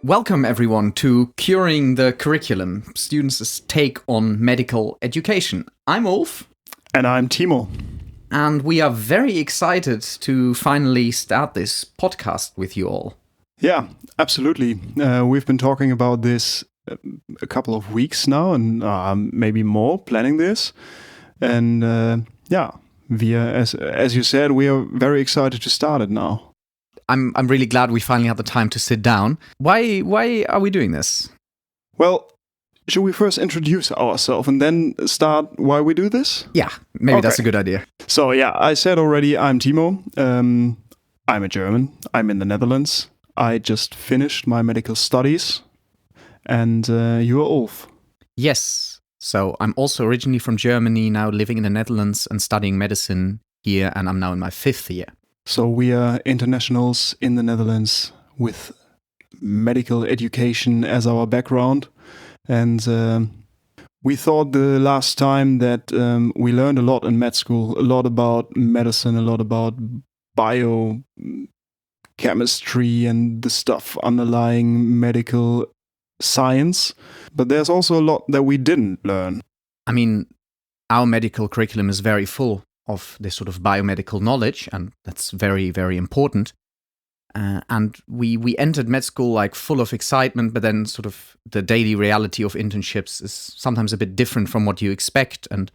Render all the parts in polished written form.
Welcome, everyone, to Curing the Curriculum, students' take on medical education. I'm Ulf. And I'm Timo. And we are very excited to finally start this podcast with you all. Yeah, absolutely. We've been talking about this a couple of weeks now, and maybe more, planning this. And as you said, we are very excited to start it now. I'm really glad we finally had the time to sit down. Why are we doing this? Well, should we first introduce ourselves and then start why we do this? Yeah, maybe that's a good idea. So I said already, I'm Timo. I'm a German. I'm in the Netherlands. I just finished my medical studies. And you are Ulf. Yes. So I'm also originally from Germany, now living in the Netherlands and studying medicine here, and I'm now in my 5th year. So we are internationals in the Netherlands with medical education as our background. And we thought the last time that we learned a lot in med school, a lot about medicine, a lot about biochemistry and the stuff underlying medical science. But there's also a lot that we didn't learn. I mean, our medical curriculum is very full of this sort of biomedical knowledge, and that's very, very important. And we entered med school like full of excitement, but then sort of the daily reality of internships is sometimes a bit different from what you expect. And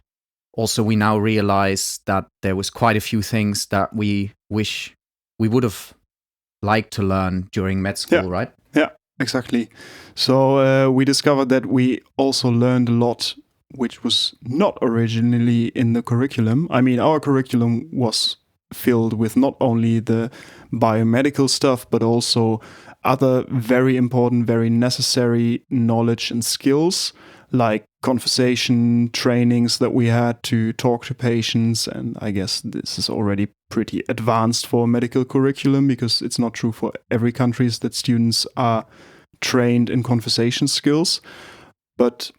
also we now realize that there was quite a few things that we wish we would have liked to learn during med school, right? Yeah, exactly. So we discovered that we also learned a lot which was not originally in the curriculum. I mean, our curriculum was filled with not only the biomedical stuff, but also other very important, very necessary knowledge and skills, like conversation trainings that we had to talk to patients. And I guess this is already pretty advanced for a medical curriculum, because it's not true for every country that students are trained in conversation skills. But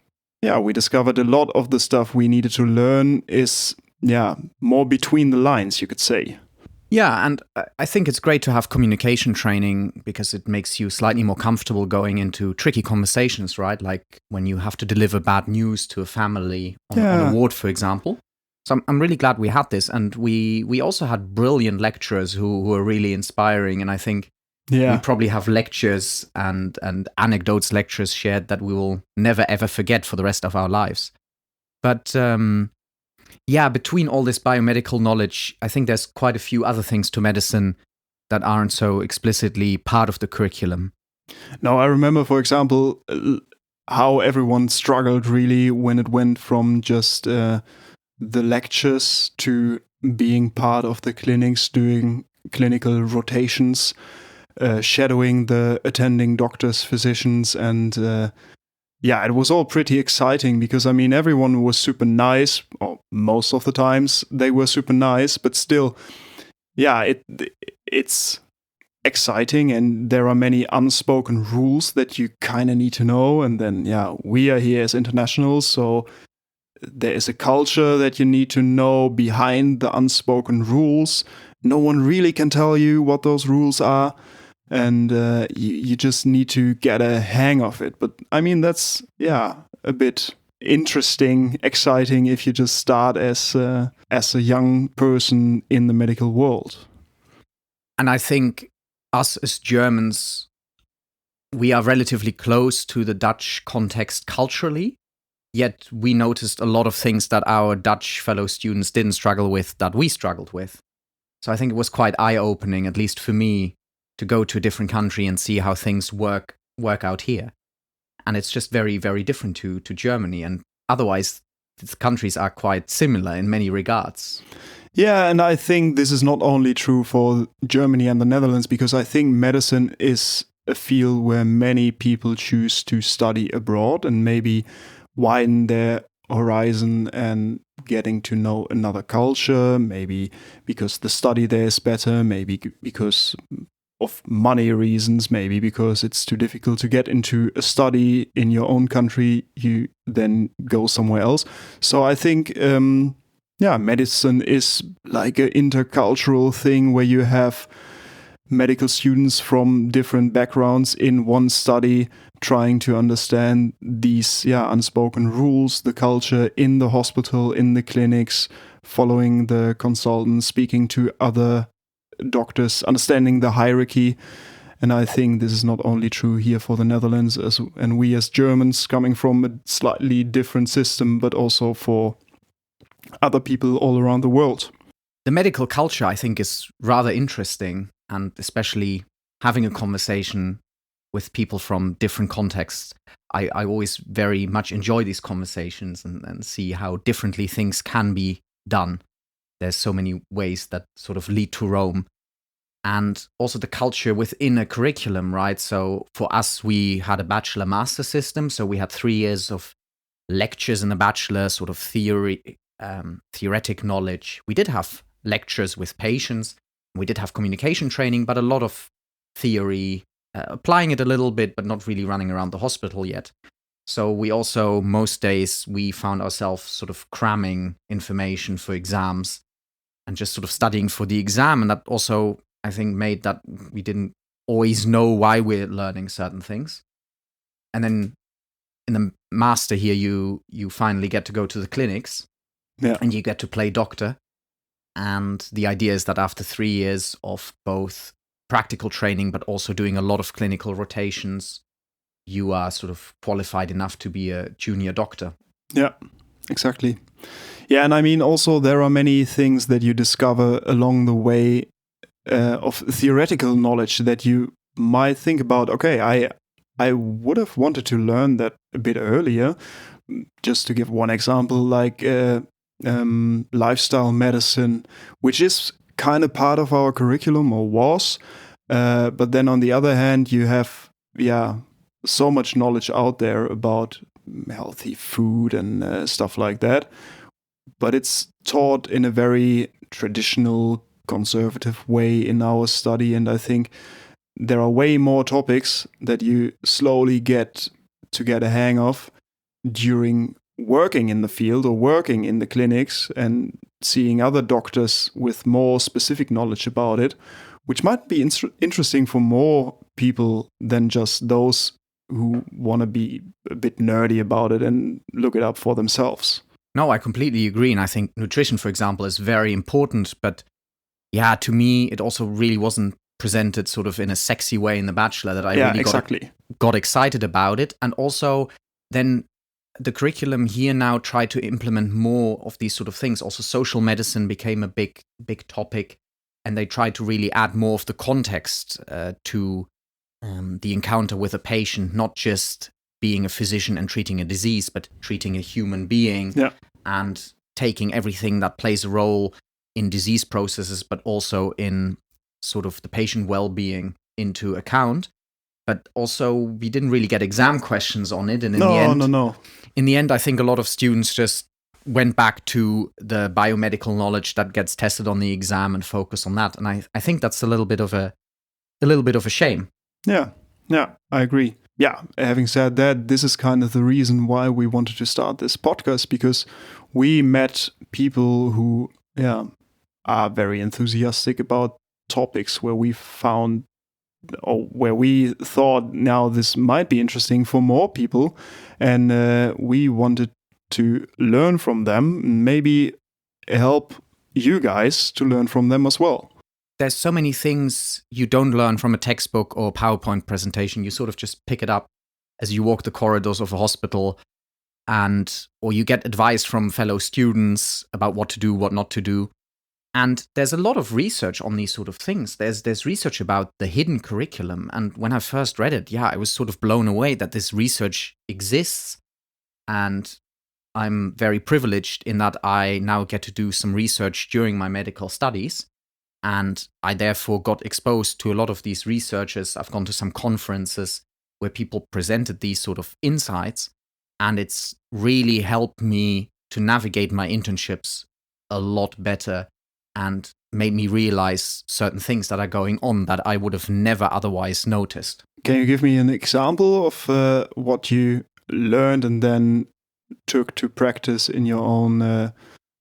we discovered a lot of the stuff we needed to learn is, more between the lines, you could say. Yeah, and I think it's great to have communication training because it makes you slightly more comfortable going into tricky conversations, right? Like when you have to deliver bad news to a family on a ward, for example. So I'm really glad we had this. And we also had brilliant lecturers who were really inspiring. And I think we probably have lectures and anecdotes lectures shared that we will never, ever forget for the rest of our lives. But between all this biomedical knowledge, I think there's quite a few other things to medicine that aren't so explicitly part of the curriculum. Now, I remember, for example, how everyone struggled really when it went from just the lectures to being part of the clinics, doing clinical rotations, shadowing the attending doctors, physicians, and it was all pretty exciting because, I mean, everyone was super nice, or most of the times they were super nice, but still, it's exciting, and there are many unspoken rules that you kind of need to know. And then, we are here as internationals, so there is a culture that you need to know behind the unspoken rules. No one really can tell you what those rules are. And you just need to get a hang of it. But I mean, that's, a bit interesting, exciting if you just start as a young person in the medical world. And I think us as Germans, we are relatively close to the Dutch context culturally. Yet we noticed a lot of things that our Dutch fellow students didn't struggle with that we struggled with. So I think it was quite eye-opening, at least for me, to go to a different country and see how things work out here. And it's just very, very different to Germany. And otherwise, the countries are quite similar in many regards. Yeah, and I think this is not only true for Germany and the Netherlands, because I think medicine is a field where many people choose to study abroad and maybe widen their horizon and getting to know another culture, maybe because the study there is better, maybe because of money reasons, maybe because it's too difficult to get into a study in your own country, you then go somewhere else. So I think, medicine is like an intercultural thing where you have medical students from different backgrounds in one study, trying to understand these unspoken rules, the culture in the hospital, in the clinics, following the consultants, speaking to other doctors, understanding the hierarchy. And I think this is not only true here for the Netherlands, and we as Germans coming from a slightly different system, but also for other people all around the world. The medical culture, I think, is rather interesting, and especially having a conversation with people from different contexts. I always very much enjoy these conversations and see how differently things can be done. There's so many ways that sort of lead to Rome. And also the culture within a curriculum, right? So for us, we had a bachelor-master system. So we had 3 years of lectures in the bachelor, sort of theoretic knowledge. We did have lectures with patients. We did have communication training, but a lot of theory, applying it a little bit, but not really running around the hospital yet. So we also, most days, we found ourselves sort of cramming information for exams and just sort of studying for the exam. And that also, I think, made that we didn't always know why we're learning certain things. And then in the master here, you finally get to go to the clinics, and you get to play doctor. And the idea is that after 3 years of both practical training, but also doing a lot of clinical rotations, you are sort of qualified enough to be a junior doctor. Yeah, exactly. Yeah, and I mean, also there are many things that you discover along the way of theoretical knowledge that you might think about, okay, I would have wanted to learn that a bit earlier. Just to give one example, like lifestyle medicine, which is kind of part of our curriculum, or was. But then on the other hand, you have, so much knowledge out there about healthy food and stuff like that. But it's taught in a very traditional, conservative way in our study. And I think there are way more topics that you slowly get a hang of during working in the field or working in the clinics and seeing other doctors with more specific knowledge about it, which might be interesting for more people than just those who want to be a bit nerdy about it and look it up for themselves. No, I completely agree. And I think nutrition, for example, is very important. But yeah, to me, it also really wasn't presented sort of in a sexy way in The Bachelor that I really got excited about it. And also then the curriculum here now tried to implement more of these sort of things. Also, social medicine became a big topic. And they tried to really add more of the context to the encounter with a patient, not just being a physician and treating a disease, but treating a human being and taking everything that plays a role in disease processes, but also in sort of the patient well-being into account. But also, we didn't really get exam questions on it. And in the end, I think a lot of students just went back to the biomedical knowledge that gets tested on the exam and focus on that. And I think that's a little bit of a shame. Yeah, I agree. Yeah, having said that, this is kind of the reason why we wanted to start this podcast, because we met people who, are very enthusiastic about topics where we found, or where we thought, now this might be interesting for more people, and we wanted to learn from them, maybe help you guys to learn from them as well. There's so many things you don't learn from a textbook or PowerPoint presentation. You sort of just pick it up as you walk the corridors of a hospital, or you get advice from fellow students about what to do, what not to do. And there's a lot of research on these sort of things. There's research about the hidden curriculum. And when I first read it, I was sort of blown away that this research exists. And I'm very privileged in that I now get to do some research during my medical studies. And I therefore got exposed to a lot of these researchers. I've gone to some conferences where people presented these sort of insights. And it's really helped me to navigate my internships a lot better and made me realize certain things that are going on that I would have never otherwise noticed. Can you give me an example of what you learned and then took to practice in your own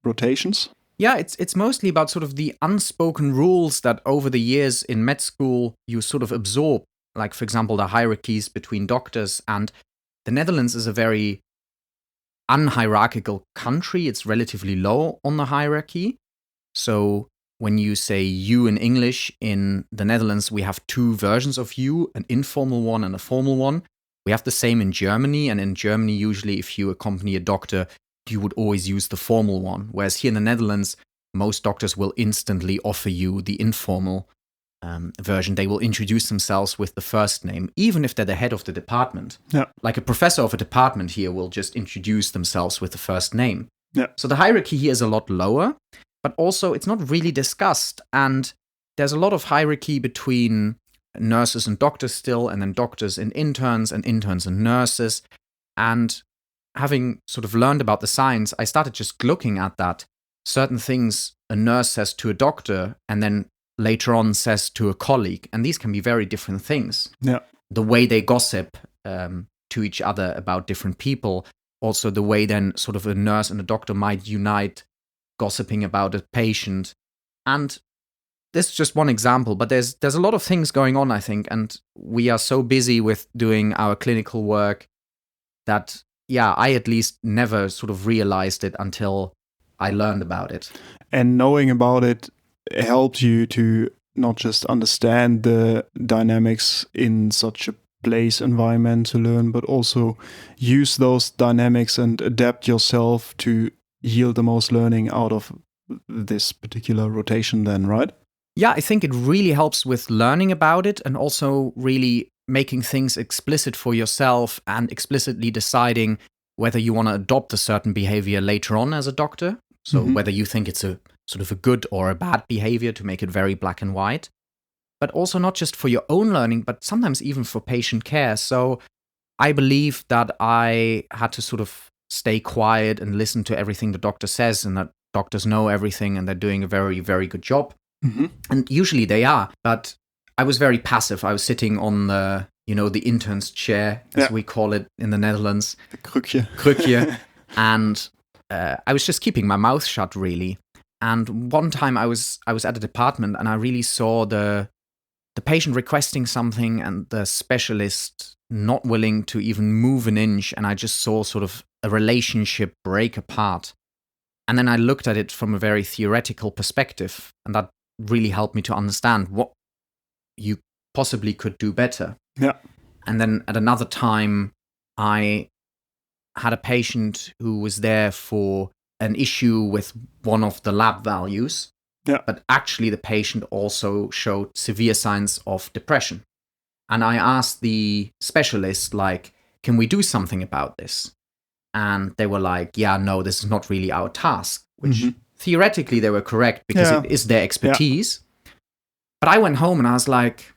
rotations? Yeah, it's mostly about sort of the unspoken rules that over the years in med school you sort of absorb. Like, for example, the hierarchies between doctors. And the Netherlands is a very unhierarchical country. It's relatively low on the hierarchy. So when you say you in English in the Netherlands, we have two versions of you, an informal one and a formal one. We have the same in Germany. And in Germany, usually if you accompany a doctor, you would always use the formal one. Whereas here in the Netherlands, most doctors will instantly offer you the informal version. They will introduce themselves with the first name, even if they're the head of the department. Yeah. Like a professor of a department here will just introduce themselves with the first name. Yeah. So the hierarchy here is a lot lower, but also it's not really discussed. And there's a lot of hierarchy between nurses and doctors still, and then doctors and interns and nurses. And having sort of learned about the science, I started just looking at that. Certain things a nurse says to a doctor and then later on says to a colleague. And these can be very different things. Yeah. The way they gossip to each other about different people. Also the way then sort of a nurse and a doctor might unite gossiping about a patient. And this is just one example, but there's a lot of things going on, I think. And we are so busy with doing our clinical work that, yeah, I at least never sort of realized it until I learned about it. And knowing about it helps you to not just understand the dynamics in such a place environment to learn, but also use those dynamics and adapt yourself to yield the most learning out of this particular rotation then, right? Yeah, I think it really helps with learning about it and also really making things explicit for yourself and explicitly deciding whether you want to adopt a certain behavior later on as a doctor. So whether you think it's a sort of a good or a bad behavior, to make it very black and white. But also not just for your own learning, but sometimes even for patient care. So I believe that I had to sort of stay quiet and listen to everything the doctor says, and that doctors know everything and they're doing a very, very good job. And usually they are. But I was very passive. I was sitting on the, the intern's chair, as we call it in the Netherlands. The krukje. Krukje. And I was just keeping my mouth shut, really. And one time I was at a department and I really saw the patient requesting something and the specialist not willing to even move an inch. And I just saw sort of a relationship break apart. And then I looked at it from a very theoretical perspective. And that really helped me to understand what you possibly could do better. Yeah. And then at another time, I had a patient who was there for an issue with one of the lab values. Yeah. But actually the patient also showed severe signs of depression. And I asked the specialist, like, can we do something about this? And they were like, yeah, no, this is not really our task, which theoretically they were correct because it is their expertise. Yeah. But I went home and I was like,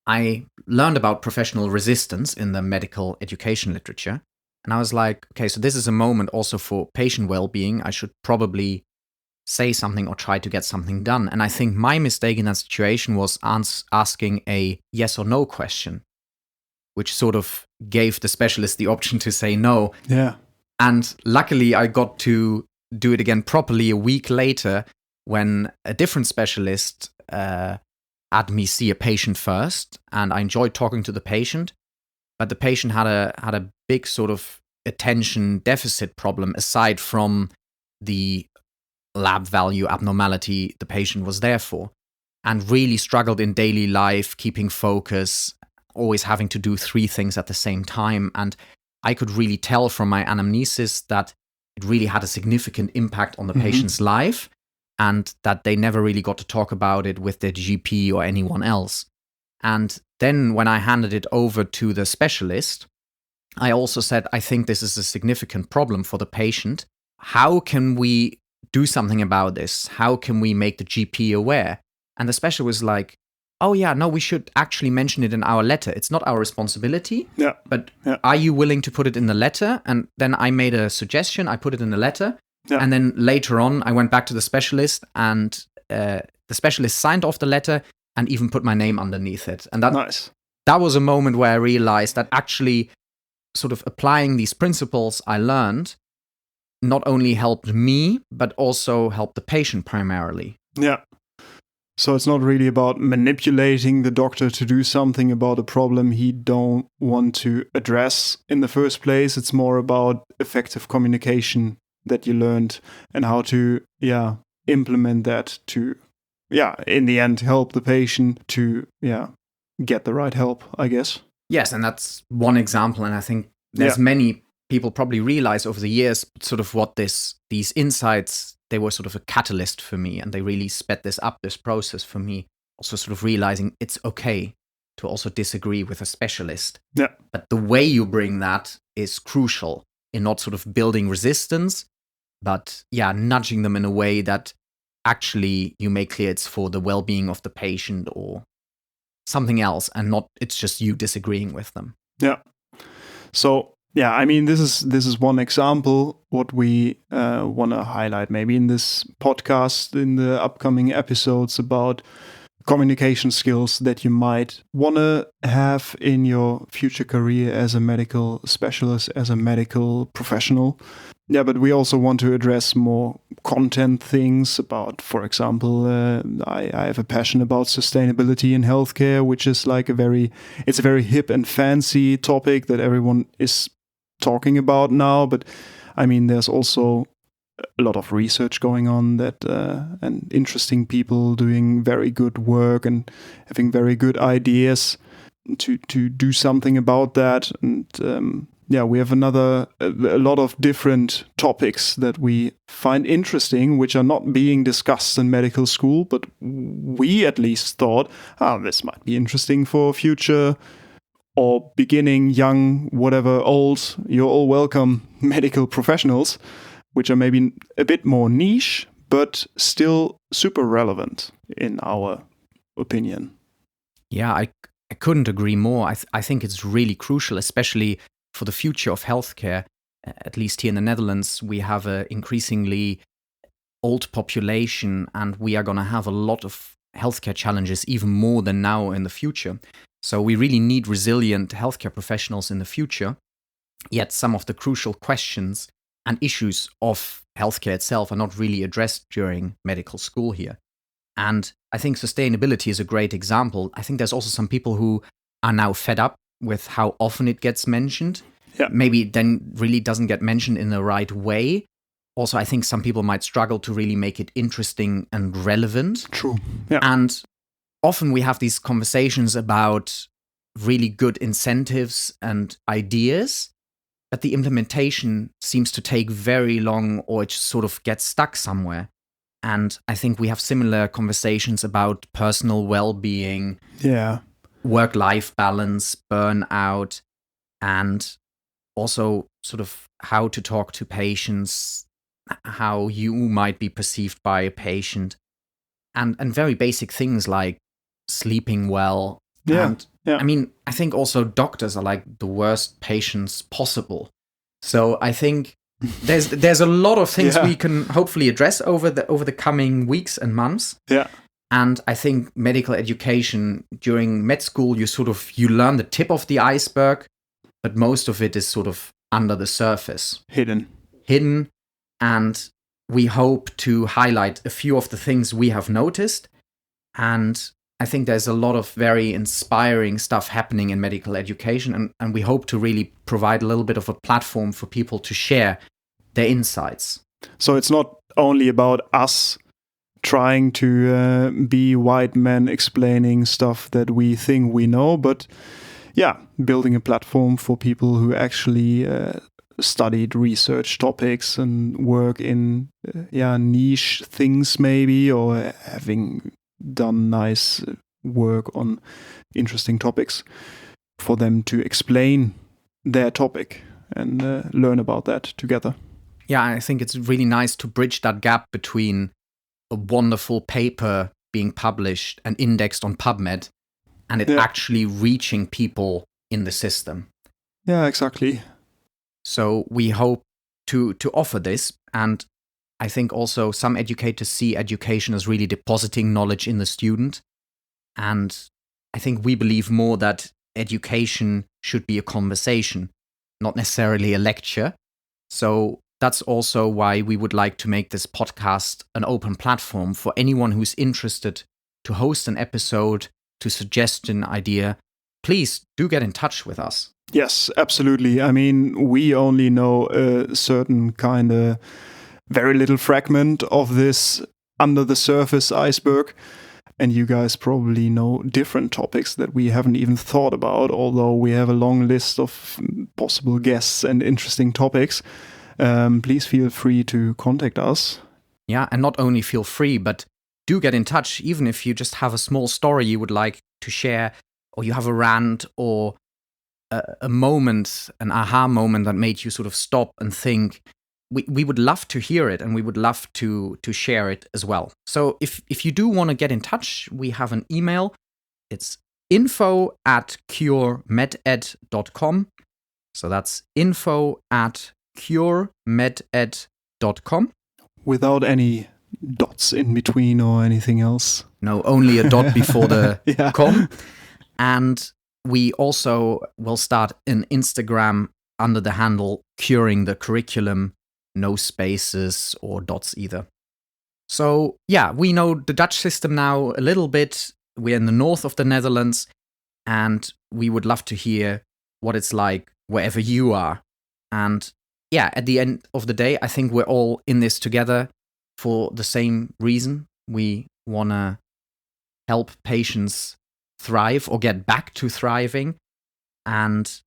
I learned about professional resistance in the medical education literature. And I was like, okay, so this is a moment also for patient well-being. I should probably say something or try to get something done. And I think my mistake in that situation was asking a yes or no question, which sort of gave the specialist the option to say no. Yeah. And luckily, I got to do it again properly a week later when a different specialist had me see a patient first. And I enjoyed talking to the patient. But the patient had a big sort of attention deficit problem aside from the lab value abnormality the patient was there for, and really struggled in daily life, keeping focus, always having to do 3 things at the same time. And I could really tell from my anamnesis that it really had a significant impact on the patient's life, and that they never really got to talk about it with their GP or anyone else. And then when I handed it over to the specialist, I also said, I think this is a significant problem for the patient. How can we do something about this? How can we make the GP aware? And the specialist was like, oh yeah, no, we should actually mention it in our letter. It's not our responsibility, but are you willing to put it in the letter? And then I made a suggestion. I put it in the letter. Yeah. And then later on, I went back to the specialist, and the specialist signed off the letter and even put my name underneath it. And that was a moment where I realized that actually sort of applying these principles I learned not only helped me, but also helped the patient primarily. Yeah. So it's not really about manipulating the doctor to do something about a problem he don't want to address in the first place. It's more about effective communication that you learned and how to, implement that to, in the end, help the patient to, get the right help, I guess. Yes, and that's one example. And I think there's many people probably realize over the years sort of what these insights, they were sort of a catalyst for me, and they really sped this process for me. Also sort of realizing it's okay to also disagree with a specialist. Yeah. But the way you bring that is crucial in not sort of building resistance, but nudging them in a way that actually you make clear it's for the well-being of the patient or something else, and not it's just you disagreeing with them. Yeah. So I mean, this is one example what we want to highlight maybe in this podcast in the upcoming episodes about communication skills that you might want to have in your future career as a medical specialist, as a medical professional. Yeah, but we also want to address more content things about, for example, I have a passion about sustainability in healthcare, which is like it's a very hip and fancy topic that everyone is talking about now. But I mean, there's also a lot of research going on that and interesting people doing very good work and having very good ideas to do something about that. And we have a lot of different topics that we find interesting, which are not being discussed in medical school, but we at least thought, this might be interesting for future or beginning, young, whatever, old, you're all welcome medical professionals, which are maybe a bit more niche, but still super relevant in our opinion. Yeah, I couldn't agree more. I think it's really crucial, especially for the future of healthcare. At least here in the Netherlands, we have an increasingly old population, and we are going to have a lot of healthcare challenges, even more than now in the future. So we really need resilient healthcare professionals in the future. Yet some of the crucial questions and issues of healthcare itself are not really addressed during medical school here. And I think sustainability is a great example. I think there's also some people who are now fed up with how often it gets mentioned. Yeah. Maybe then really doesn't get mentioned in the right way. Also, I think some people might struggle to really make it interesting and relevant. True. Yeah. And often we have these conversations about really good incentives and ideas, but the implementation seems to take very long, or it sort of gets stuck somewhere. And I think we have similar conversations about personal well-being, work-life balance, burnout, and also sort of how to talk to patients, how you might be perceived by a patient, and very basic things like sleeping well. I mean, I think also doctors are like the worst patients possible. So I think there's a lot of things we can hopefully address over the coming weeks and months. Yeah. And I think medical education during med school, you learn the tip of the iceberg, but most of it is sort of under the surface. Hidden. And we hope to highlight a few of the things we have noticed. And I think there's a lot of very inspiring stuff happening in medical education, and we hope to really provide a little bit of a platform for people to share their insights. So it's not only about us trying to be white men explaining stuff that we think we know, but building a platform for people who actually studied research topics and work in niche things maybe, or having done nice work on interesting topics, for them to explain their topic and learn about that together. Yeah, I think it's really nice to bridge that gap between a wonderful paper being published and indexed on PubMed and it actually reaching people in the system. Yeah, exactly. So we hope to offer this, and I think also some educators see education as really depositing knowledge in the student. And I think we believe more that education should be a conversation, not necessarily a lecture. So that's also why we would like to make this podcast an open platform for anyone who's interested to host an episode, to suggest an idea. Please do get in touch with us. Yes, absolutely. I mean, we only know a certain kind of very little fragment of this under the surface iceberg. And you guys probably know different topics that we haven't even thought about, although we have a long list of possible guests and interesting topics. Please feel free to contact us. Yeah, and not only feel free, but do get in touch, even if you just have a small story you would like to share, or you have a rant, or a moment, an aha moment that made you sort of stop and think. We would love to hear it, and we would love to share it as well. So if you do want to get in touch, we have an email. It's info@curemed.com. So that's info@curemed.com. Without any dots in between or anything else. No, only a dot before the Yeah. com. And we also will start an Instagram under the handle Curing the Curriculum. No spaces or dots either. So yeah, we know the Dutch system now a little bit. We're in the north of the Netherlands, and we would love to hear what it's like wherever you are. And yeah, at the end of the day, I think we're all in this together for the same reason. We want to help patients thrive or get back to thriving. And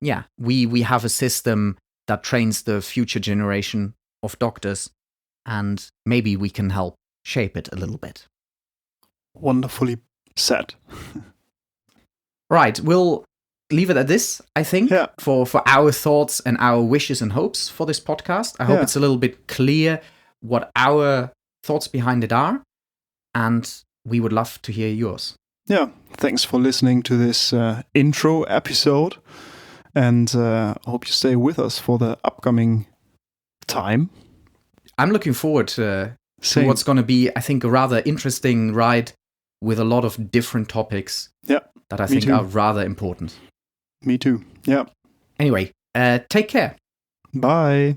yeah, we have a system that trains the future generation of doctors, and maybe we can help shape it a little bit. Wonderfully said. Right, we'll leave it at this, I think, Yeah. for our thoughts and our wishes and hopes for this podcast. I hope it's a little bit clear what our thoughts behind it are, and we would love to hear yours. Yeah, thanks for listening to this intro episode. And I hope you stay with us for the upcoming time. I'm looking forward to Same. what's going to be, I think, a rather interesting ride with a lot of different topics that I think too. are rather important. Me too. Yeah. Anyway, take care. Bye.